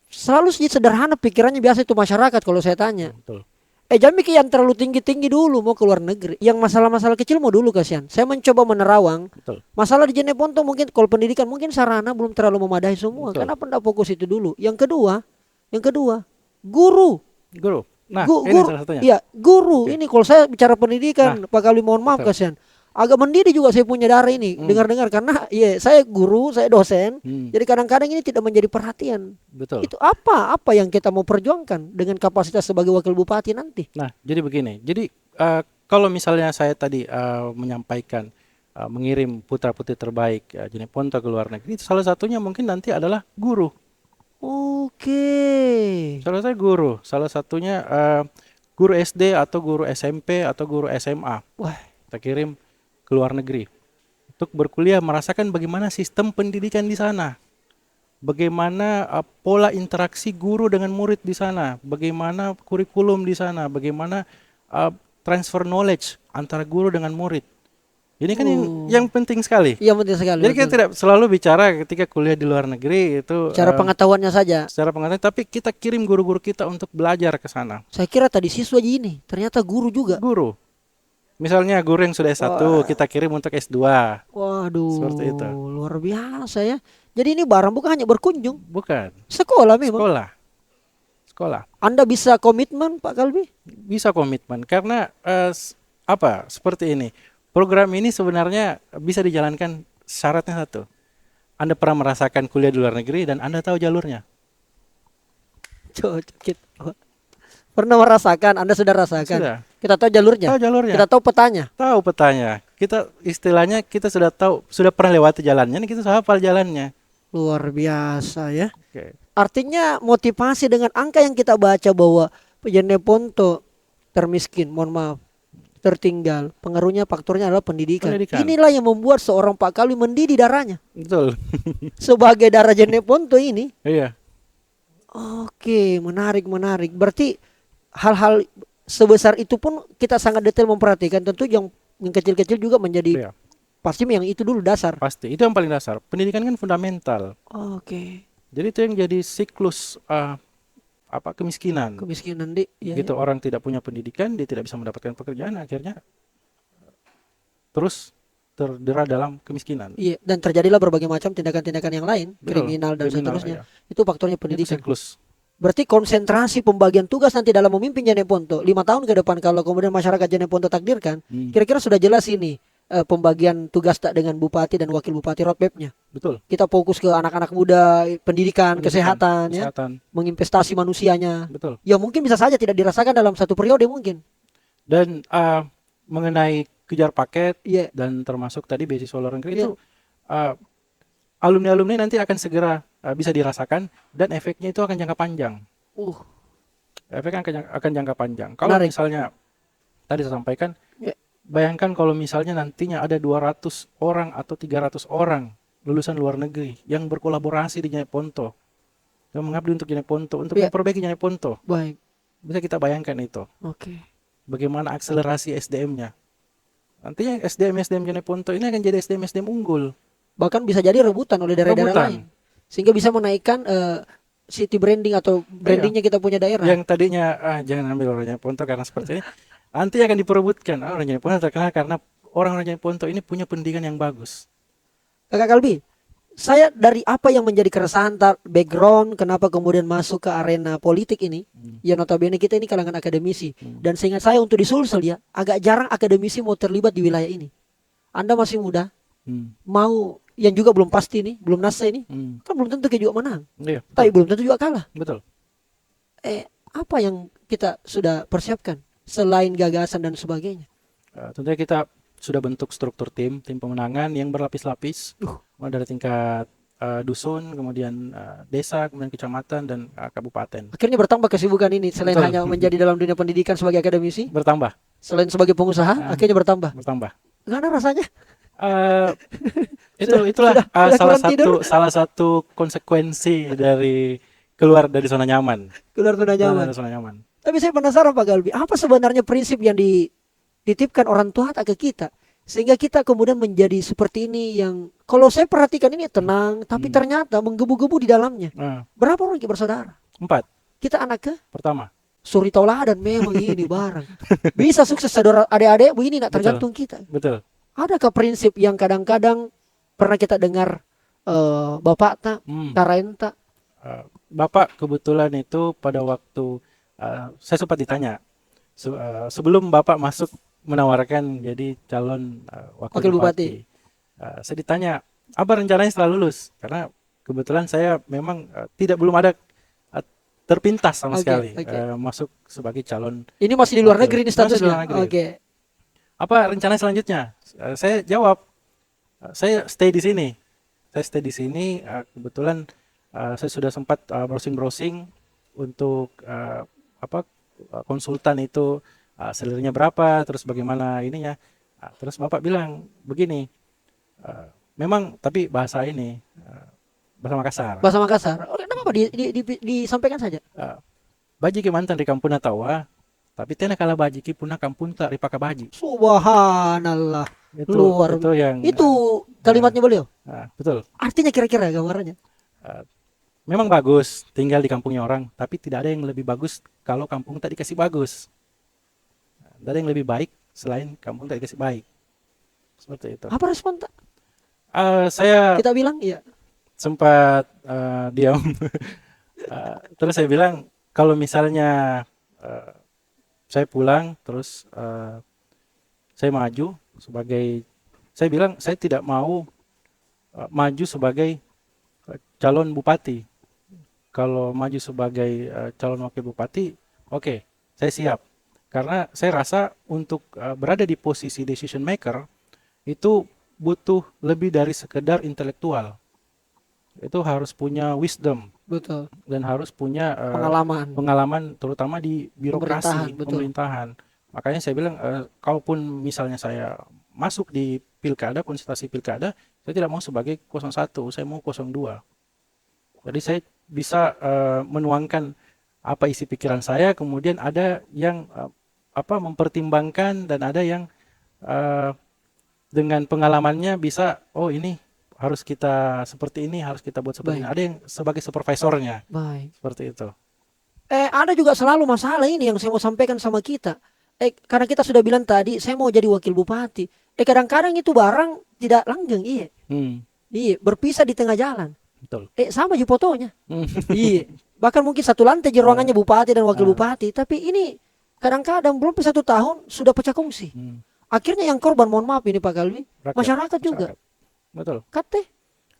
Speaker 1: selalu sederhana pikirannya biasa itu masyarakat kalau saya tanya.
Speaker 2: Betul.
Speaker 1: Jangan mikir yang terlalu tinggi-tinggi dulu mau ke luar negeri. Yang masalah-masalah kecil mau dulu kasihan. Saya mencoba menerawang.
Speaker 2: Betul.
Speaker 1: Masalah di Jeneponto mungkin kalau pendidikan mungkin sarana belum terlalu memadai semua.
Speaker 2: Betul.
Speaker 1: Kenapa enggak fokus itu dulu? Yang kedua, guru.
Speaker 2: Guru. Nah, ini
Speaker 1: Guru.
Speaker 2: salah satunya.
Speaker 1: Iya, guru.
Speaker 2: Oke.
Speaker 1: Ini kalau saya bicara pendidikan, Pak Kali mohon maaf
Speaker 2: Betul.
Speaker 1: kasihan. Agak mendidih juga saya punya darah ini. Dengar-dengar karena saya guru, saya dosen. Jadi kadang-kadang ini tidak menjadi perhatian.
Speaker 2: Betul.
Speaker 1: Itu apa yang kita mau perjuangkan dengan kapasitas sebagai wakil bupati nanti?
Speaker 2: Nah, jadi begini. Jadi kalau misalnya saya tadi menyampaikan mengirim putra-putri terbaik Jeneponto ke luar negeri, salah satunya mungkin nanti adalah guru.
Speaker 1: Oke.
Speaker 2: Salah satunya guru SD atau guru SMP atau guru SMA.
Speaker 1: Wah,
Speaker 2: Kita kirim ke luar negeri untuk berkuliah, merasakan bagaimana sistem pendidikan di sana. Bagaimana pola interaksi guru dengan murid di sana, bagaimana kurikulum di sana, bagaimana transfer knowledge antara guru dengan murid. Ini kan yang penting sekali.
Speaker 1: iya penting sekali.
Speaker 2: Jadi kita
Speaker 1: betul.
Speaker 2: tidak selalu bicara ketika kuliah di luar negeri itu
Speaker 1: Cara pengetahuannya saja.
Speaker 2: secara pengetahuan, tapi kita kirim guru-guru kita untuk belajar ke sana.
Speaker 1: Saya kira tadi siswa aja ini, ternyata guru juga.
Speaker 2: Guru. Misalnya guru yang sudah S1 kita kirim untuk S2.
Speaker 1: Waduh,
Speaker 2: Seperti itu.
Speaker 1: luar biasa ya. Jadi ini barang bukan hanya berkunjung,
Speaker 2: Bukan.
Speaker 1: sekolah memang.
Speaker 2: Sekolah.
Speaker 1: Anda bisa komitmen Pak Kalbi?
Speaker 2: Bisa komitmen karena seperti ini. Program ini sebenarnya bisa dijalankan, syaratnya satu. Anda pernah merasakan kuliah di luar negeri dan Anda tahu jalurnya.
Speaker 1: Cocok kita. Pernah merasakan, Anda sudah rasakan.
Speaker 2: Sudah.
Speaker 1: Kita tahu jalurnya.
Speaker 2: Tahu jalurnya.
Speaker 1: Kita tahu petanya.
Speaker 2: Tahu petanya. Kita istilahnya kita sudah tahu, sudah pernah lewati jalannya, kita sudah hafal jalannya.
Speaker 1: Luar biasa ya.
Speaker 2: Oke.
Speaker 1: Artinya motivasi dengan angka yang kita baca bahwa Jeneponto termiskin, mohon maaf, tertinggal. Pengaruhnya faktornya adalah pendidikan.
Speaker 2: Pendidikan.
Speaker 1: Inilah yang membuat seorang Pak Kalbi mendidih darahnya.
Speaker 2: Betul.
Speaker 1: Sebagai darah Jeneponto ini.
Speaker 2: Iya.
Speaker 1: Oke, menarik. Berarti hal-hal sebesar itu pun kita sangat detail memperhatikan. Tentu yang kecil-kecil juga menjadi
Speaker 2: Iya.
Speaker 1: pasti yang itu dulu dasar.
Speaker 2: Pasti. Itu yang paling dasar. Pendidikan kan fundamental.
Speaker 1: Oke.
Speaker 2: Jadi itu yang jadi siklus kemiskinan.
Speaker 1: Kemiskinan di ya,
Speaker 2: Gitu
Speaker 1: ya.
Speaker 2: orang tidak punya pendidikan, dia tidak bisa mendapatkan pekerjaan, akhirnya terus terdera dalam kemiskinan.
Speaker 1: Iya, dan terjadilah berbagai macam tindakan-tindakan yang lain,
Speaker 2: Betul,
Speaker 1: kriminal dan
Speaker 2: kriminal,
Speaker 1: seterusnya.
Speaker 2: ya.
Speaker 1: Itu faktornya
Speaker 2: Itu
Speaker 1: pendidikan.
Speaker 2: siklus.
Speaker 1: Berarti konsentrasi pembagian tugas nanti dalam memimpin Jeneponto 5 tahun ke depan kalau kemudian masyarakat Jeneponto takdirkan, kira-kira sudah jelas ini pembagian tugas tak dengan bupati dan wakil bupati roadmap-nya.
Speaker 2: Betul.
Speaker 1: Kita fokus ke anak-anak muda, pendidikan, kesehatan, ya,
Speaker 2: kesehatan.
Speaker 1: menginvestasi manusianya.
Speaker 2: Betul.
Speaker 1: Ya mungkin bisa saja tidak dirasakan dalam satu periode mungkin.
Speaker 2: Dan mengenai kejar paket
Speaker 1: Iya.
Speaker 2: dan termasuk tadi beasiswa luar negeri
Speaker 1: Iya.
Speaker 2: itu alumni-alumni nanti akan segera bisa dirasakan dan efeknya itu akan jangka panjang. Efeknya akan jangka panjang. Kalau
Speaker 1: Menarik.
Speaker 2: misalnya tadi saya sampaikan,
Speaker 1: Ya.
Speaker 2: bayangkan kalau misalnya nantinya ada 200 orang atau 300 orang lulusan luar negeri yang berkolaborasi di Jeneponto, yang mengabdi untuk Jeneponto, untuk
Speaker 1: Ya.
Speaker 2: memperbaiki Jeneponto.
Speaker 1: Baik.
Speaker 2: Bisa kita bayangkan itu.
Speaker 1: Oke.
Speaker 2: Bagaimana akselerasi SDM-nya. Nantinya SDM Jeneponto ini akan jadi SDM unggul.
Speaker 1: Bahkan bisa jadi rebutan oleh daerah-daerah
Speaker 2: Rebutan.
Speaker 1: lain. Sehingga bisa menaikkan city branding atau brandingnya kita punya daerah.
Speaker 2: Yang tadinya jangan ambil orang Jeneponto karena seperti ini. Nanti akan diperebutkan. Orang Jeneponto terkenal karena orang-orang Jeneponto ini punya pendidikan yang bagus.
Speaker 1: Kakak Kalbi, saya dari apa yang menjadi keresahan background kenapa kemudian masuk ke arena politik ini, ya notabene kita ini kalangan akademisi, dan seingat saya untuk di Sulsel ya agak jarang akademisi mau terlibat di wilayah ini. Anda masih muda, mau yang juga belum pasti nih, belum nasa ini, kan belum tentu kita juga menang,
Speaker 2: Iya,
Speaker 1: tapi belum tentu juga kalah.
Speaker 2: betul.
Speaker 1: Apa yang kita sudah persiapkan selain gagasan dan sebagainya?
Speaker 2: Tentunya kita sudah bentuk struktur tim pemenangan yang berlapis-lapis, mulai dari tingkat dusun, kemudian desa, kemudian kecamatan dan kabupaten.
Speaker 1: Akhirnya bertambah kesibukan ini selain
Speaker 2: Betul.
Speaker 1: hanya menjadi dalam dunia pendidikan sebagai akademisi,
Speaker 2: Bertambah,
Speaker 1: selain sebagai pengusaha, akhirnya bertambah.
Speaker 2: bertambah.
Speaker 1: Gimana rasanya?
Speaker 2: Itulah
Speaker 1: sudah kurang tidur?
Speaker 2: salah satu konsekuensi dari keluar dari zona nyaman.
Speaker 1: Keluar zona nyaman.
Speaker 2: Dari zona nyaman.
Speaker 1: Tapi saya penasaran Pak Galbi, apa sebenarnya prinsip yang dititipkan orang tua ke kita sehingga kita kemudian menjadi seperti ini yang kalau saya perhatikan ini tenang, tapi ternyata menggebu-gebu di dalamnya. Berapa orang kita bersaudara?
Speaker 2: 4.
Speaker 1: Kita anak ke
Speaker 2: Pertama.
Speaker 1: suri tauladan memang ini barang. Bisa sukses saudara adik-adik begini nak tergantung kita.
Speaker 2: Betul.
Speaker 1: Adakah prinsip yang kadang-kadang pernah kita dengar bapak tak, karenta?
Speaker 2: Bapak kebetulan itu pada waktu saya sempat ditanya sebelum Bapak masuk menawarkan jadi calon wakil bupati. Saya ditanya apa rencananya setelah lulus, karena kebetulan saya memang belum ada terpintas sama sekali masuk sebagai calon.
Speaker 1: Ini masih di luar
Speaker 2: wakil.
Speaker 1: negeri ini
Speaker 2: Masih di luar
Speaker 1: statusnya.
Speaker 2: negeri.
Speaker 1: Oke.
Speaker 2: Apa rencana selanjutnya? Saya jawab, saya stay di sini. Saya stay di sini. Kebetulan saya sudah sempat browsing untuk konsultan itu salary-nya berapa, terus bagaimana ininya. Terus Bapak bilang begini, memang tapi bahasa ini bahasa Makassar.
Speaker 1: Bahasa Makassar. Oh, kenapa disampaikan saja?
Speaker 2: Baji ke mantan di kampung tawa, tapi tena kala baji ki punah kampung tak ripaka baji.
Speaker 1: Subhanallah. Luar.
Speaker 2: Itu yang
Speaker 1: Itu kalimatnya beliau.
Speaker 2: Betul.
Speaker 1: Artinya kira-kira gambarannya.
Speaker 2: Memang bagus tinggal di kampungnya orang, tapi tidak ada yang lebih bagus kalau kampung tak dikasih bagus. Tidak ada yang lebih baik selain kampung tak dikasih baik. Seperti itu.
Speaker 1: Apa respon tak?
Speaker 2: Saya
Speaker 1: Kita bilang iya.
Speaker 2: sempat diam. Terus saya bilang kalau misalnya saya pulang terus saya maju sebagai, saya bilang saya tidak mau maju sebagai calon bupati. Kalau maju sebagai calon wakil bupati, oke, saya siap. Karena saya rasa untuk berada di posisi decision maker itu butuh lebih dari sekedar intelektual. Itu harus punya wisdom.
Speaker 1: Betul.
Speaker 2: Dan harus punya
Speaker 1: pengalaman
Speaker 2: terutama di birokrasi pemerintahan. Makanya saya bilang kalaupun misalnya saya masuk di pilkada, konsultasi pilkada, saya tidak mau sebagai 01, saya mau 02. Jadi saya bisa menuangkan apa isi pikiran saya, kemudian ada yang mempertimbangkan dan ada yang dengan pengalamannya bisa, oh ini harus kita seperti ini, harus kita buat seperti ini. Ada yang sebagai supervisornya.
Speaker 1: Baik.
Speaker 2: Seperti itu.
Speaker 1: Ada juga selalu masalah ini yang saya mau sampaikan sama kita. Karena kita sudah bilang tadi, saya mau jadi wakil bupati. Kadang-kadang itu barang tidak langgeng, iya. Iya, berpisah di tengah jalan.
Speaker 2: Betul.
Speaker 1: Sama aja fotonya. Iya. Bahkan mungkin satu lantai di ruangannya bupati dan wakil bupati. Tapi ini kadang-kadang belum 1 tahun sudah pecah kongsi. Akhirnya yang korban, mohon maaf ini Pak Kalbi, masyarakat juga.
Speaker 2: Betul.
Speaker 1: Kate.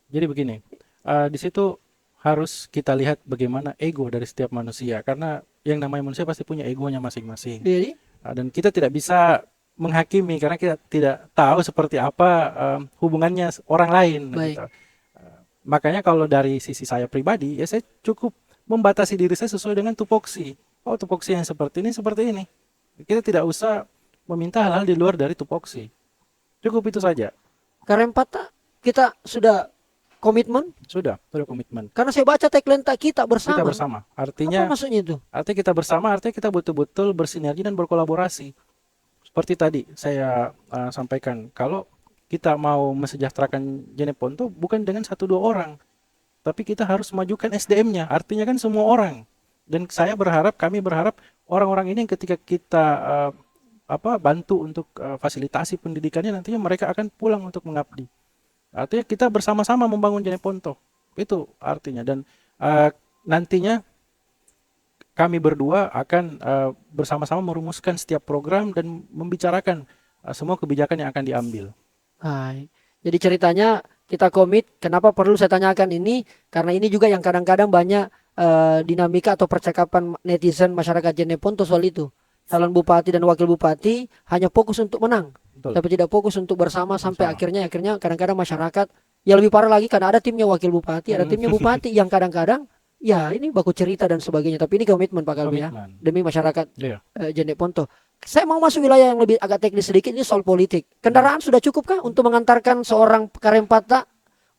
Speaker 2: Jadi begini, di situ harus kita lihat bagaimana ego dari setiap manusia, karena yang namanya manusia pasti punya egonya masing-masing.
Speaker 1: Jadi,
Speaker 2: Dan kita tidak bisa menghakimi karena kita tidak tahu seperti apa hubungannya orang lain.
Speaker 1: Baik.
Speaker 2: Gitu. Makanya kalau dari sisi saya pribadi, ya saya cukup membatasi diri saya sesuai dengan tupoksi. Oh, tupoksi yang seperti ini. Kita tidak usah meminta hal-hal di luar dari tupoksi. Cukup itu saja.
Speaker 1: Karena kita sudah komitmen.
Speaker 2: Sudah komitmen.
Speaker 1: Karena saya baca tagline kita bersama.
Speaker 2: Kita bersama. Artinya
Speaker 1: apa maksudnya itu?
Speaker 2: Artinya kita bersama, artinya kita betul-betul bersinergi dan berkolaborasi. Seperti tadi saya sampaikan, kalau kita mau mesejahterakan Jeneponto bukan dengan 1-2 orang, tapi kita harus majukan SDM-nya. Artinya kan semua orang. Dan kami berharap orang-orang ini ketika kita bantu untuk fasilitasi pendidikannya, nantinya mereka akan pulang untuk mengabdi. Artinya kita bersama-sama membangun Jeneponto. Itu artinya. Dan nantinya kami berdua akan bersama-sama merumuskan setiap program dan membicarakan semua kebijakan yang akan diambil.
Speaker 1: Hai. Jadi ceritanya kita komit. Kenapa perlu saya tanyakan ini? Karena ini juga yang kadang-kadang banyak dinamika atau percakapan netizen masyarakat Jeneponto soal itu. Calon bupati dan wakil bupati hanya fokus untuk menang.
Speaker 2: Betul.
Speaker 1: Tapi tidak fokus untuk bersama sampai akhirnya kadang-kadang masyarakat, ya lebih parah lagi karena ada timnya wakil bupati, ada timnya bupati yang kadang-kadang ya ini baku cerita dan sebagainya. Tapi ini komitmen Pak Kalbi ya, demi masyarakat Jeneponto. Saya mau masuk wilayah yang lebih agak teknis sedikit, ini soal politik. Kendaraan sudah cukupkah untuk mengantarkan seorang Karempata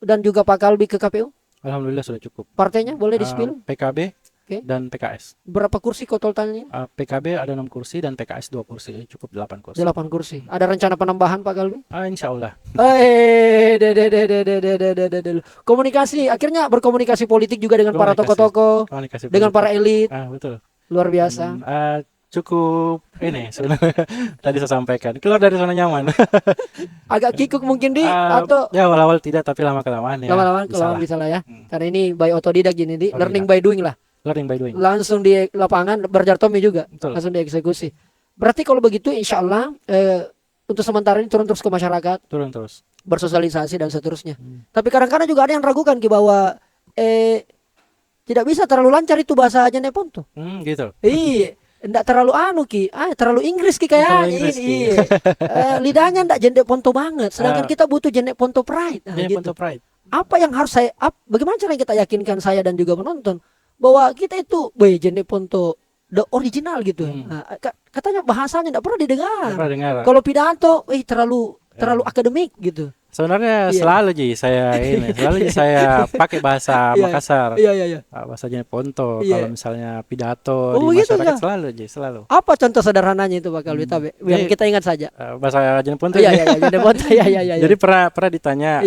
Speaker 1: dan juga Pak Kalbi ke KPU?
Speaker 2: Alhamdulillah sudah cukup.
Speaker 1: Partainya boleh di-spill?
Speaker 2: PKB dan PKS.
Speaker 1: Berapa kursi totalnya?
Speaker 2: PKB ada 6 kursi dan PKS 2 kursi, cukup 8 kursi.
Speaker 1: 8 kursi. Ada rencana penambahan Pak Kalbi?
Speaker 2: Insya Allah.
Speaker 1: Komunikasi, akhirnya berkomunikasi politik juga dengan para tokoh-tokoh, dengan para elit.
Speaker 2: Betul.
Speaker 1: Luar biasa.
Speaker 2: Cukup ini sebenarnya tadi saya sampaikan, keluar dari zona nyaman.
Speaker 1: Agak kikuk mungkin atau
Speaker 2: ya awal-awal tidak, tapi lama-kelamaan ya.
Speaker 1: Lama-lama bisa lah ya. Karena ini by otodidak gini learning by doing lah.
Speaker 2: Learning by doing.
Speaker 1: Langsung di lapangan belajar Tommy juga.
Speaker 2: Betul.
Speaker 1: Langsung dieksekusi. Berarti kalau begitu insya Allah untuk sementara ini turun terus ke masyarakat.
Speaker 2: Turun terus.
Speaker 1: Bersosialisasi dan seterusnya. Tapi kadang-kadang juga ada yang ragukan bahwa tidak bisa terlalu lancar itu bahasa Jeneponto.
Speaker 2: Gitu.
Speaker 1: Iya. Nggak terlalu terlalu Inggris kayaknya ini. Lidahnya nggak Jeneponto banget. Sedangkan kita butuh Jeneponto pride.
Speaker 2: Jeneponto pride.
Speaker 1: Apa yang harus bagaimana cara kita yakinkan saya dan juga penonton bahwa kita itu Jeneponto the original gitu. Katanya bahasanya nggak pernah didengar. Kalau pidato, terlalu akademik gitu.
Speaker 2: Sebenarnya selalu saya pakai bahasa Makassar.
Speaker 1: Iya.
Speaker 2: Bahasa Jeneponto kalau misalnya pidato di
Speaker 1: gitu
Speaker 2: masyarakat
Speaker 1: ya?
Speaker 2: selalu.
Speaker 1: Apa contoh sederhananya itu Pak Kalbi Tabe? Yang kita ingat saja.
Speaker 2: Bahasa Jeneponto.
Speaker 1: Iya, Jeneponto. Iya.
Speaker 2: Jadi pernah ditanya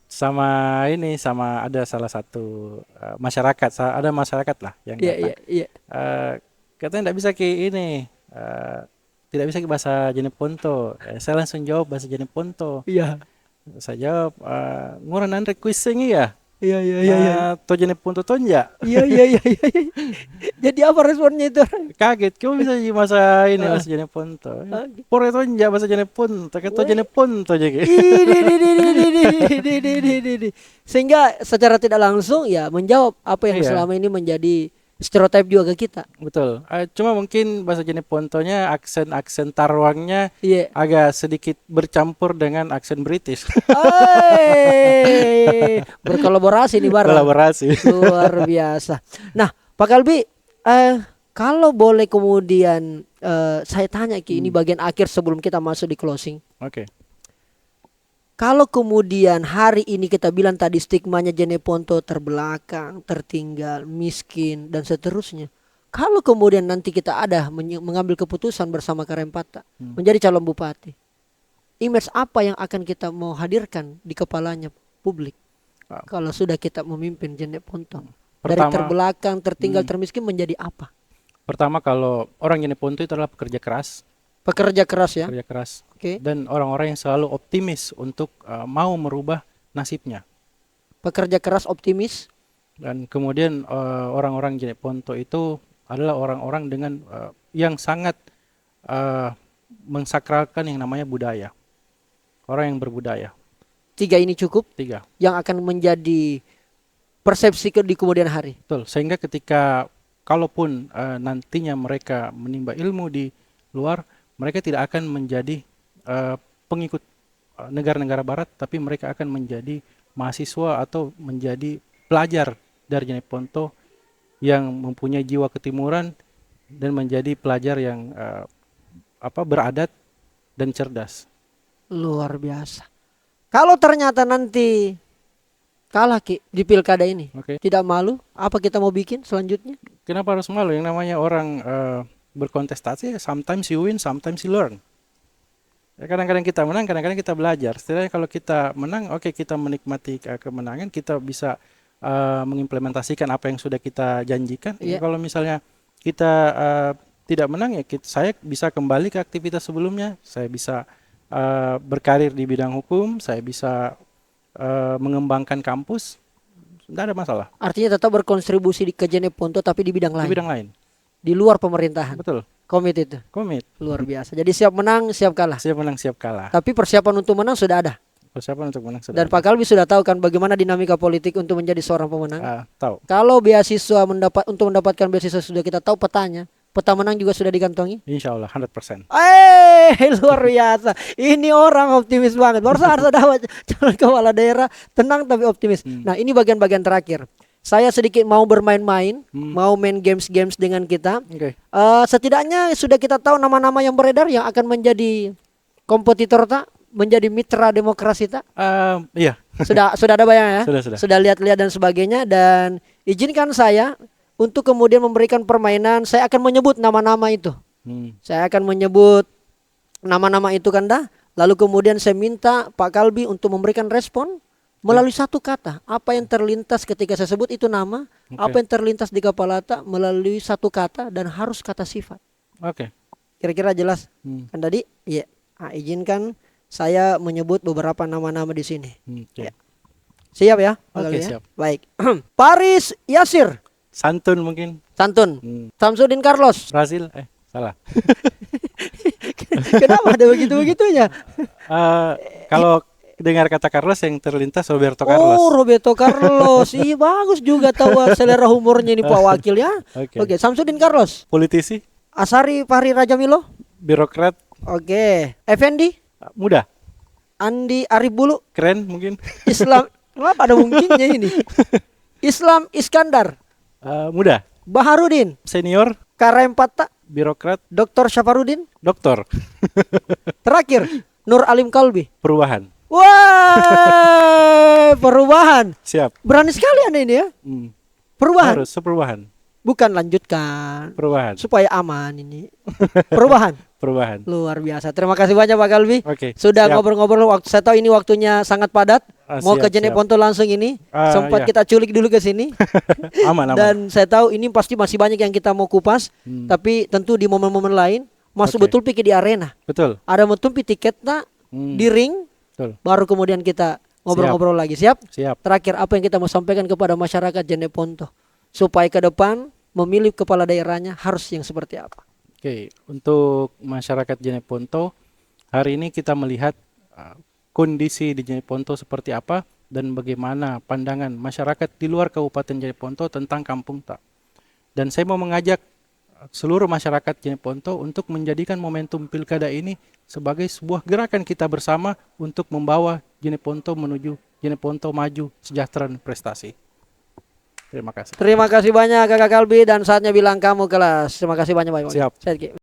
Speaker 2: sama ada salah satu masyarakat lah yang datang. Iya. Katanya tidak bisa tidak bisa ke bahasa Jeneponto. Saya langsung jawab bahasa Jeneponto.
Speaker 1: Iya.
Speaker 2: Saya jawab, nguran andre kuiseng ya.
Speaker 1: Iya.
Speaker 2: To Jeneponto tonja.
Speaker 1: Iya. Jadi apa responnya itu?
Speaker 2: Kaget, kamu bisa bahasa bahasa Jeneponto. Pore tonja bahasa Jeneponto, to Jeneponto aja gitu.
Speaker 1: Sehingga secara tidak langsung ya menjawab apa yang selama ini menjadi stereotip juga ke kita.
Speaker 2: Betul. Cuma mungkin bahasa Jenepontonya aksen Tarwangnya agak sedikit bercampur dengan aksen British.
Speaker 1: Berkolaborasi nih bareng.
Speaker 2: Kolaborasi.
Speaker 1: Luar biasa. Nah, Pak Kalbi, kalau boleh kemudian saya tanya ini bagian akhir sebelum kita masuk di closing.
Speaker 2: Oke.
Speaker 1: Kalau kemudian hari ini kita bilang tadi stigmanya Jeneponto terbelakang, tertinggal, miskin dan seterusnya. Kalau kemudian nanti kita ada mengambil keputusan bersama Karempata menjadi calon bupati, image apa yang akan kita mau hadirkan di kepalanya publik kalau sudah kita memimpin Jeneponto? Dari
Speaker 2: Pertama,
Speaker 1: terbelakang, tertinggal, termiskin menjadi apa?
Speaker 2: pertama kalau orang Jeneponto itu adalah pekerja keras,
Speaker 1: Pekerja keras ya.
Speaker 2: pekerja keras,
Speaker 1: Oke.
Speaker 2: dan orang-orang yang selalu optimis untuk mau merubah nasibnya.
Speaker 1: Pekerja keras, optimis.
Speaker 2: Dan kemudian orang-orang Jeneponto itu adalah orang-orang dengan yang sangat mensakralkan yang namanya budaya. Orang yang berbudaya.
Speaker 1: 3 ini cukup
Speaker 2: 3.
Speaker 1: yang akan menjadi persepsi di kemudian hari.
Speaker 2: Betul. Sehingga ketika kalaupun nantinya mereka menimba ilmu di luar, mereka tidak akan menjadi pengikut negara-negara barat, tapi mereka akan menjadi mahasiswa atau menjadi pelajar dari Jeneponto yang mempunyai jiwa ketimuran dan menjadi pelajar yang beradat dan cerdas.
Speaker 1: Luar biasa. Kalau ternyata nanti kalah Ki di pilkada ini,
Speaker 2: Oke.
Speaker 1: tidak malu? Apa kita mau bikin selanjutnya?
Speaker 2: Kenapa harus malu? Yang namanya orang berkontestasi, sometimes you win, sometimes you learn. Ya, kadang-kadang kita menang, kadang-kadang kita belajar. Setidaknya kalau kita menang, oke, kita menikmati kemenangan, kita bisa mengimplementasikan apa yang sudah kita janjikan.
Speaker 1: Iya.
Speaker 2: Kalau misalnya kita tidak menang, ya saya bisa kembali ke aktivitas sebelumnya. Saya bisa berkarir di bidang hukum, saya bisa mengembangkan kampus, tidak ada masalah.
Speaker 1: Artinya tetap berkontribusi ke Jeneponto tapi di bidang
Speaker 2: Di
Speaker 1: lain.
Speaker 2: bidang lain,
Speaker 1: Di luar pemerintahan.
Speaker 2: betul.
Speaker 1: Komit itu.
Speaker 2: Komit,
Speaker 1: Luar biasa. Jadi siap menang, siap kalah.
Speaker 2: siap menang, siap kalah.
Speaker 1: Tapi persiapan untuk menang sudah ada.
Speaker 2: Persiapan untuk menang sudah
Speaker 1: Dan
Speaker 2: ada.
Speaker 1: Pak Kalbi sudah tahu kan bagaimana dinamika politik untuk menjadi seorang pemenang.
Speaker 2: Tahu.
Speaker 1: Kalau beasiswa untuk mendapatkan beasiswa sudah kita tahu petanya. Peta menang juga sudah dikantongi.
Speaker 2: Insya Allah 100%.
Speaker 1: Luar biasa. Ini orang optimis banget. Baru harus dapat calon kepala daerah tenang tapi optimis. Nah, ini bagian-bagian terakhir. Saya sedikit mau bermain-main, mau main games-games dengan kita.
Speaker 2: Oke.
Speaker 1: Setidaknya sudah kita tahu nama-nama yang beredar yang akan menjadi kompetitor tak, menjadi mitra demokrasi tak.
Speaker 2: Iya.
Speaker 1: Sudah ada bayangan ya?
Speaker 2: Sudah.
Speaker 1: Lihat-lihat dan sebagainya. Dan izinkan saya untuk kemudian memberikan permainan. Saya akan menyebut nama-nama itu. Saya akan menyebut nama-nama itu kan dah. Lalu kemudian saya minta Pak Kalbi untuk memberikan respon melalui satu kata. Apa yang terlintas ketika saya sebut itu nama, apa yang terlintas di kepala tak melalui satu kata dan harus kata sifat.
Speaker 2: Oke.
Speaker 1: Kira-kira jelas? Kan tadi? Iya. Izinkan saya menyebut beberapa nama-nama di sini.
Speaker 2: Oke.
Speaker 1: Ya. Siap ya? Pak
Speaker 2: Oke,
Speaker 1: Kalbi ya?
Speaker 2: siap.
Speaker 1: Baik. Paris Yasir.
Speaker 2: Santun mungkin.
Speaker 1: Santun. Samsudin Carlos.
Speaker 2: Brazil. Salah.
Speaker 1: Kenapa ada begitu-begitunya?
Speaker 2: Kalau dengar kata Carlos yang terlintas Roberto Carlos.
Speaker 1: Oh, Roberto Carlos. Ih, bagus juga tahu selera humornya ini Pak Wakil ya. Oke, Samsudin Carlos.
Speaker 2: Politisi,
Speaker 1: Asari Fahri Rajamilo.
Speaker 2: birokrat,
Speaker 1: Oke. Effendi.
Speaker 2: muda,
Speaker 1: Andi Arif Bulu.
Speaker 2: keren mungkin.
Speaker 1: Islam. Kenapa ada mungkinnya ini? Islam Iskandar.
Speaker 2: Muda,
Speaker 1: Baharudin.
Speaker 2: senior,
Speaker 1: Karem Patta.
Speaker 2: birokrat,
Speaker 1: Dr. Syafarudin.
Speaker 2: doktor,
Speaker 1: Terakhir, Nur Alim Kalbi.
Speaker 2: perubahan.
Speaker 1: Wah, perubahan.
Speaker 2: Siap.
Speaker 1: Berani sekali Anda ini ya. Perubahan.
Speaker 2: Harus seperubahan.
Speaker 1: Bukan lanjutkan.
Speaker 2: Perubahan.
Speaker 1: Supaya aman ini. Perubahan.
Speaker 2: Perubahan.
Speaker 1: Luar biasa. Terima kasih banyak Pak Kalbi.
Speaker 2: Oke.
Speaker 1: Sudah
Speaker 2: siap.
Speaker 1: ngobrol-ngobrol. Saya tahu ini waktunya sangat padat. Mau
Speaker 2: Siap,
Speaker 1: ke Jeneponto langsung ini. Sempat
Speaker 2: iya.
Speaker 1: kita culik dulu ke sini.
Speaker 2: Aman.
Speaker 1: Dan saya tahu ini pasti masih banyak yang kita mau kupas. Tapi tentu di momen-momen lain. Masuk
Speaker 2: Oke.
Speaker 1: betul pikir di arena.
Speaker 2: Betul.
Speaker 1: Ada mau tumpi tiket tak di ring.
Speaker 2: Betul.
Speaker 1: Baru kemudian kita ngobrol-ngobrol lagi. Siap?
Speaker 2: Siap.
Speaker 1: Terakhir apa yang kita mau sampaikan kepada masyarakat Jeneponto. Supaya ke depan memilih kepala daerahnya harus yang seperti apa?
Speaker 2: Oke, untuk masyarakat Jeneponto, hari ini kita melihat kondisi di Jeneponto seperti apa dan bagaimana pandangan masyarakat di luar Kabupaten Jeneponto tentang Kampung Tak. Dan saya mau mengajak seluruh masyarakat Jeneponto untuk menjadikan momentum pilkada ini sebagai sebuah gerakan kita bersama untuk membawa Jeneponto menuju Jeneponto maju, sejahtera dan prestasi. Terima kasih.
Speaker 1: Terima kasih banyak Kakak Kalbi dan saatnya bilang kamu kelas. Terima kasih banyak Pak.
Speaker 2: Siap.
Speaker 1: Saya